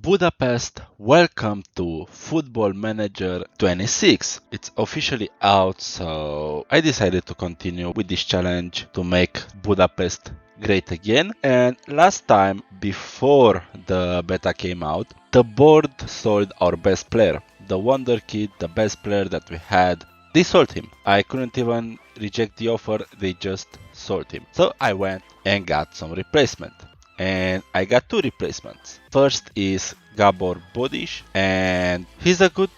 Budapest Welcome to Football Manager 26. It's officially out, so I decided to continue with this challenge to make Budapest great again. And last time, before the beta came out, the board sold our best player, the wonder kid, the best player that we had. They sold him. I couldn't even reject the offer, they just sold him. So I went and got some replacement. And I got two replacements. First is Gabor Bodish, and he's a good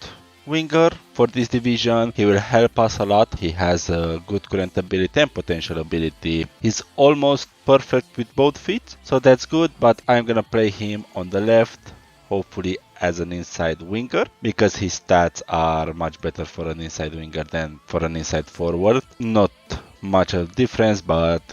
winger for this division. He will help us a lot. He has a good current ability and potential ability. He's almost perfect with both feet, so that's good, but I'm gonna play him on the left, hopefully as an inside winger, because his stats are much better for an inside winger than for an inside forward. Not much of difference, but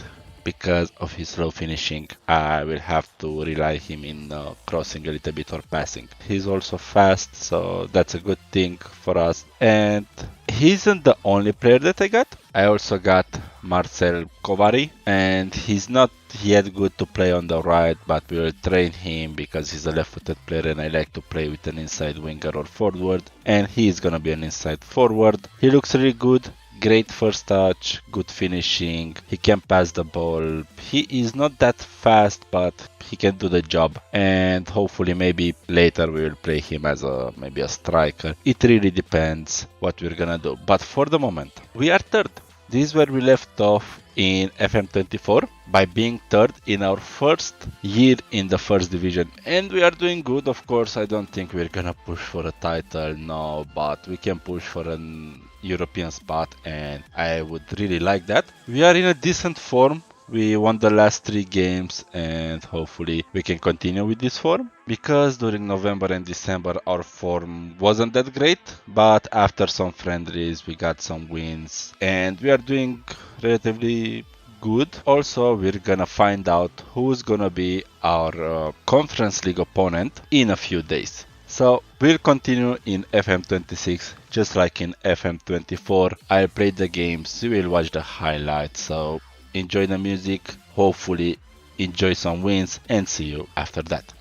because of his slow finishing, I will have to rely him in crossing a little bit or passing. He's also fast, so that's a good thing for us. And he isn't the only player that I got. I also got Marcel Kovari, and he's not yet good to play on the right, but we will train him because he's a left-footed player and I like to play with an inside winger or forward, and he is gonna be an inside forward. He looks really good. Great first touch, good finishing, he can pass the ball. He is not that fast, but he can do the job. And hopefully maybe later we will play him as maybe a striker. It really depends what we're gonna do. But for the moment, we are third. This is where we left off in FM24 by being third in our first year in the first division. And we are doing good, of course. I don't think we're gonna push for a title, no, but we can push for an European spot and I would really like that. We are in a decent form. We won the last 3 games and hopefully we can continue with this form, because during November and December our form wasn't that great, but after some friendlies we got some wins and we are doing relatively good. Also, we're gonna find out who's gonna be our Conference League opponent in a few days. So we'll continue in FM26 just like in FM24. I'll play the games, you will watch the highlights, so enjoy the music, hopefully enjoy some wins, and see you after that.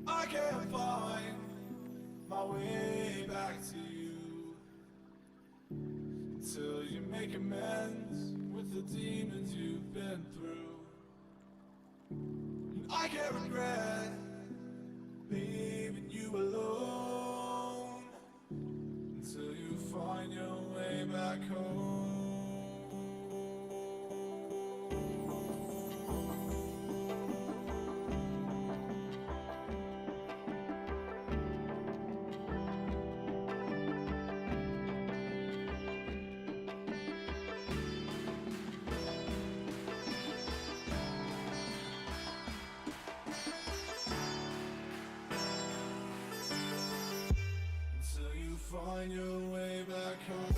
I can't find my way back to you until you make amends with the demons you've been through. And I can't regret leaving you alone until you find your way back home. Find your way back home.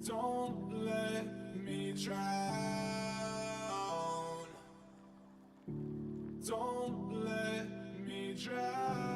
Don't let me drown. Don't let me drown.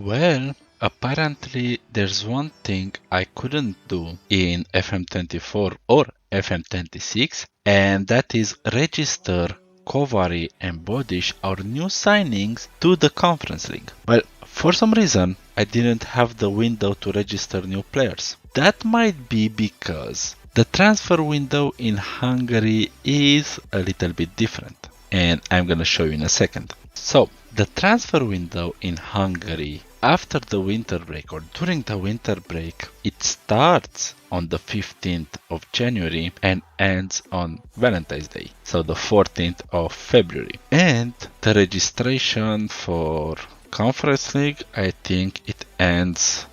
Well, apparently there's one thing I couldn't do in FM24 or FM26, and that is register Kovari and Bodish, our new signings, to the Conference League. Well, for some reason, I didn't have the window to register new players. That might be because the transfer window in Hungary is a little bit different, and I'm gonna show you in a second. So, the transfer window in Hungary after the winter break or during the winter break, it starts on the 15th of January and ends on Valentine's Day, so the 14th of February. And the registration for Conference League, I think it ends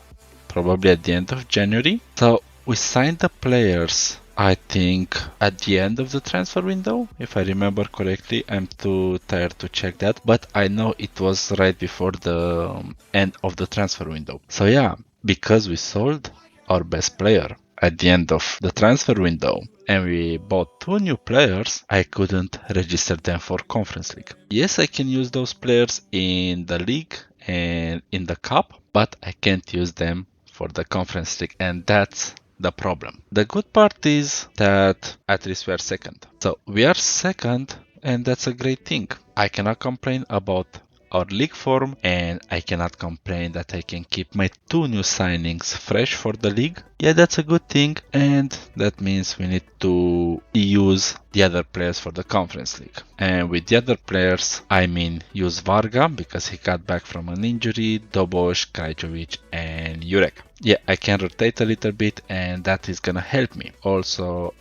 probably at the end of January. So we signed the players, I think, at the end of the transfer window, if I remember correctly. I'm too tired to check that, but I know it was right before the end of the transfer window. So yeah, because we sold our best player at the end of the transfer window and we bought 2 new players, I couldn't register them for Conference League. Yes, I can use those players in the league and in the cup, but I can't use them for the Conference League, and that's the problem. The good part is that at least we are second. So we are second, and that's a great thing. I cannot complain about our league form, and I cannot complain that I can keep my 2 new signings fresh for the league. Yeah, that's a good thing, and that means we need to use the other players for the Conference League. And with the other players, I mean use Varga because he got back from an injury, Dobos, Krajcovic, and Jurek. Yeah, I can rotate a little bit, and that is gonna help me. Also,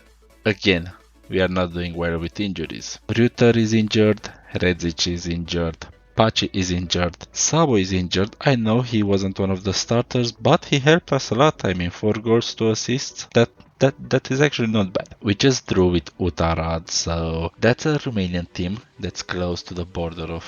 again, we are not doing well with injuries. Reuter is injured, Redzic is injured, Pachi is injured, Sabo is injured. I know he wasn't one of the starters, but he helped us a lot. I mean, 4 goals, 2 assists. That is actually not bad. We just drew with Utarad, so that's a Romanian team that's close to the border of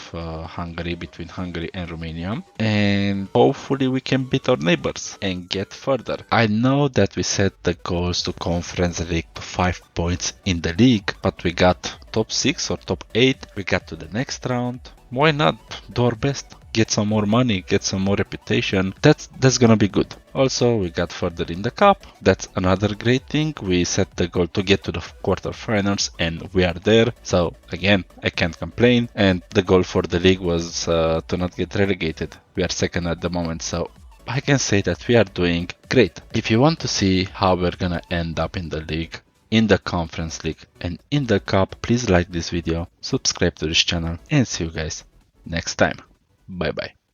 Hungary, between Hungary and Romania, and hopefully we can beat our neighbors and get further. I know that we set the goals to Conference League to 5 points in the league, but we got top 6 or top 8. We got to the next round. Why not do our best? Get some more money, get some more reputation. That's gonna be good. Also, we got further in the cup. That's another great thing. We set the goal to get to the quarterfinals, and we are there. So again, I can't complain. And the goal for the league was to not get relegated. We are second at the moment, so I can say that we are doing great. If you want to see how we're gonna end up in the league, in the Conference League, and in the cup, please like this video, subscribe to this channel, and see you guys next time. Bye bye.